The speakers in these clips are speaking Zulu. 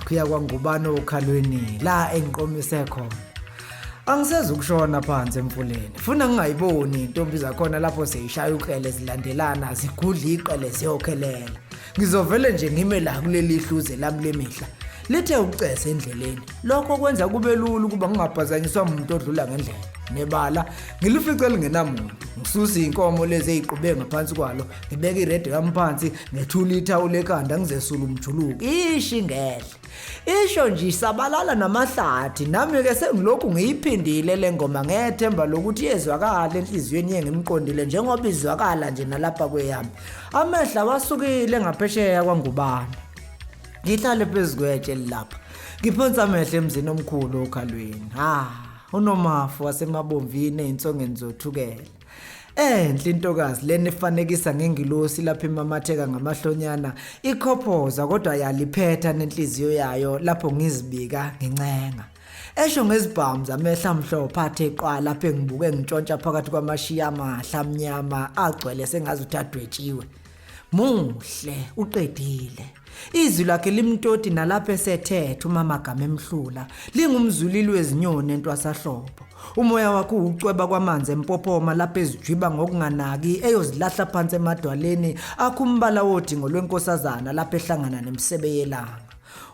Kuya kwangubani okhalweni la engiqomise khona. Angiseze ukushona phansi emfuleni. Funa ngingayiboni intombi zakhona lapho seyishaya ukrele zilandelana zigudla iqele siyokhelela. Ngizovele nje ngime la kuleli hluze lami lemihla. Lithe ucese endleleni. Lokho kwenza kube lula ukuba ngingaphazanyiswa umuntu odlula ngendlela. Nebala ngilifice lingenamuntu. Ngisusa inkomo lezi eziqhubeke ngaphansi kwalo. Ngibeka iredo yami phansi, ngethula ithawula ekhanda ngizesula umjuluko. Ishi ngehle. Isho nje isabalala namahlathi nami ke sengilokhu ngiyiphindile lengoma ngethemba lokuthi yezwakala enhliziyweni yengimqondile njengoba izwakala nje nalapha kweyami. Amehla wasukile ngaphesheya kwangubani. Ngihlale phezukweje lapha. Ngiphonsa amehla emzini omkhulu okhalweni. uNomafu wasemabomvini einsongeni zothukela. Enhle intokazi lena efanekisa ngengilosi lapha emamatheka ngamahlonyana ikhophoza kodwa yaliphetha nenhliziyo yayo lapho ngizibika ngincenga. Esho ngezibhamu zamehla amhlophe athe qwa lapha engibuke ngintshontsha phakathi kwamashiya amahla amnyama agcwele sengazi uthadwetshiwe. Muhle uqedile. Izwi lakhe limtoti nalapha esethethe uMamagama emhlula lingumzulili wezinyoni entwasahlobo. Umoya wakhe ucweba kwamanzi empophoma lapha ezijiba ngokunganaki eyozilahla phansi emadwaleni akumbala wodingo lwenkosazana lapha ehlangana nemisebe yelanga.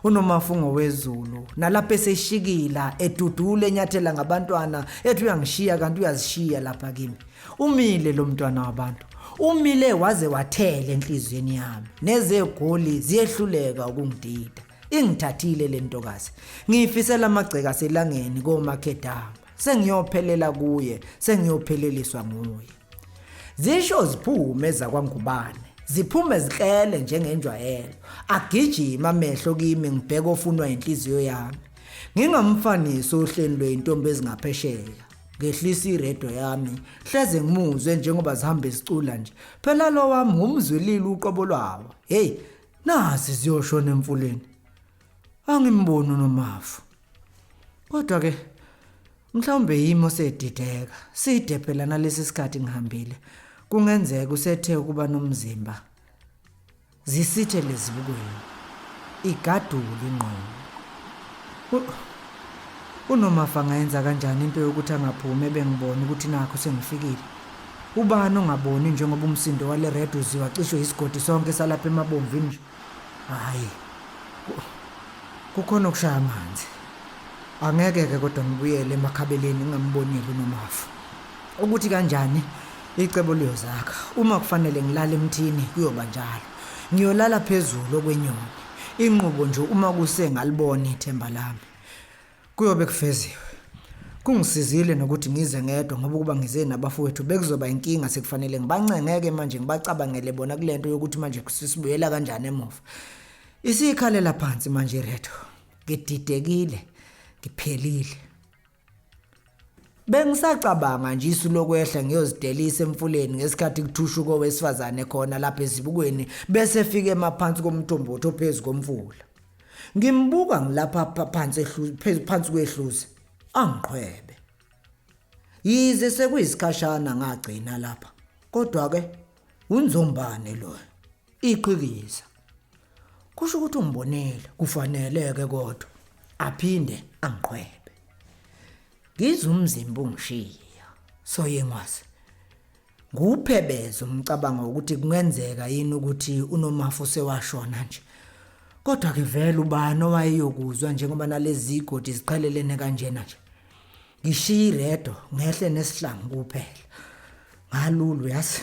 uNomafungo wezulu nalapha eseshikila edudule enyathela ngabantwana ethi uyangishiya kanti uyazishiya lapha kimi. Umile lo mntwana wabantu. Umile waze wathele enhlizweni yami. Nezegoli ziyehluleka ukungidida. Ingithathile le ntokazi. Ngiyifisela amagceka selangeni koMakhedama. Sengiyophelela kuye, sengiyopheleliswa nguye. Zisho ziphume ezakwangubane. Ziphume zihlele njengenjwayelo. Agijima amehlo kimi ngibheka ofunwa inhliziyo yami. Ngingamfanisi ohleni lweintombi ezingaphesheya. Ngehlisa iredo yami hleze ngimuzwe njengoba zihamba izicula nje. Phela lo wami ngumzwilili uqobo lwawo. Hey, nasi siyoshona emfuleni. Angimboni uNomafu. Kodwa ke mhlawumbe yimo sedideka. Side phela nalesi sikhathi ngihambile. Kungenzeka usethe ukuba nomzimba. Zisithe lezibukweni. Igadule ingqondo. uNomafu angayenza kanjani into yokuthi angaphumi bengibona ukuthi nakho sengifikile? Ubani ongaboni njengoba umsindo wale red uziwa cishe isigodi sonke salapha emabomvini nje? Hayi. Kukhona ukushaya amanzi. Angeke ke kodwa ngibuyele emakhabeleni ngingambonile uNomafu. Ukuthi kanjani icebo liyozakha. Uma kufanele ngilale emthini kuyoba njalo. Ngiyolala phezulu okwenyoni. Inqubo nje uma kusengalibona ithemba lami. Kuyobe kufeziwe. Kungisizile nokuthi ngize ngedwa ngoba kuba ngize nabafowethu bekuzoba inkinga sekufanele ngibancengeke manje ngibacabangele bona kulento yokuthi manje kusibuyela kanjani emuva. Isikhalela phansi manje iredo. Ngididekile, ngiphelile. Bengisacabanga nje isu lokwehla ngiyozidelisa emfuleni ngesikhathi kuthushuko wesifazane khona lapha ezibukweni bese efike emaphansi komthombothi ophezulu komfula. Ngimbuka ngilapha phansi phansi kwehluzi angiqhwebe. Yize sekuyisikhashana ngagcina lapha. Kodwa ke unzombane lo. Iqhikiza. Kusho ukuthi ungibonele kufanele ke kodwa aphinde angiqhwebe. Ngizumzimba ungishiya. Soyengwazi. Nguphebezo umcabango ukuthi kungenzeka yini ukuthi uNomafu sewashona nje. Kodwa ke vele ubani owayeyokuzwa njengoba nalezi zigodi ziqhelelene kanjena nje. Ngishiya iredo ngehle nesihlangu kuphela. Ngalulu yazi.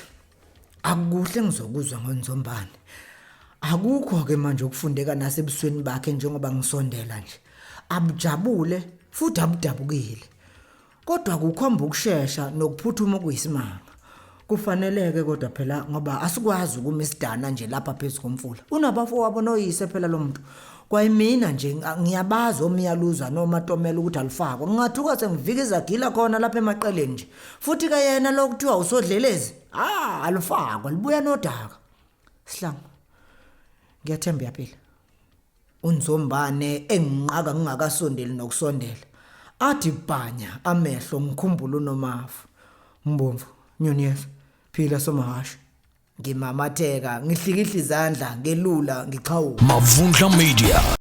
Akukuhle ngizokuzwa ngonzombane. Akukho ke manje ukufundeka nasebusweni bakhe njengoba ngisondela nje. Abujabule futhi abudabukile. Kodwa kukhomba ukusheshsha nokuphuthuma okuyisimanga. Kufaneleke kodwa phela ngoba asikwazi ukuma isidana nje lapha phezulu komfula. Unabafowabo noyise phela lo muntu. Kwayimina nje ngiyabaza omiyaluzwa nomatomela ukuthi alifakwa. Ngingathuka sengivika izagila khona lapha emaqeleni nje. Futhi ke yena lokuthiwa usodlelezi. Alifakwa libuya nodaka. Sihlangu. Ngiyathemba yaphila. Unzombane enginqaka ngingakasondeli nokusondela. Athi bhanya amehlo ngikhumbula uNomafu. Mbomvu, nyoniyeso, phila somahasha. Ngimamatheka, ngihlikihla izandla, ngelula, ngichawuka. Mavundla Media.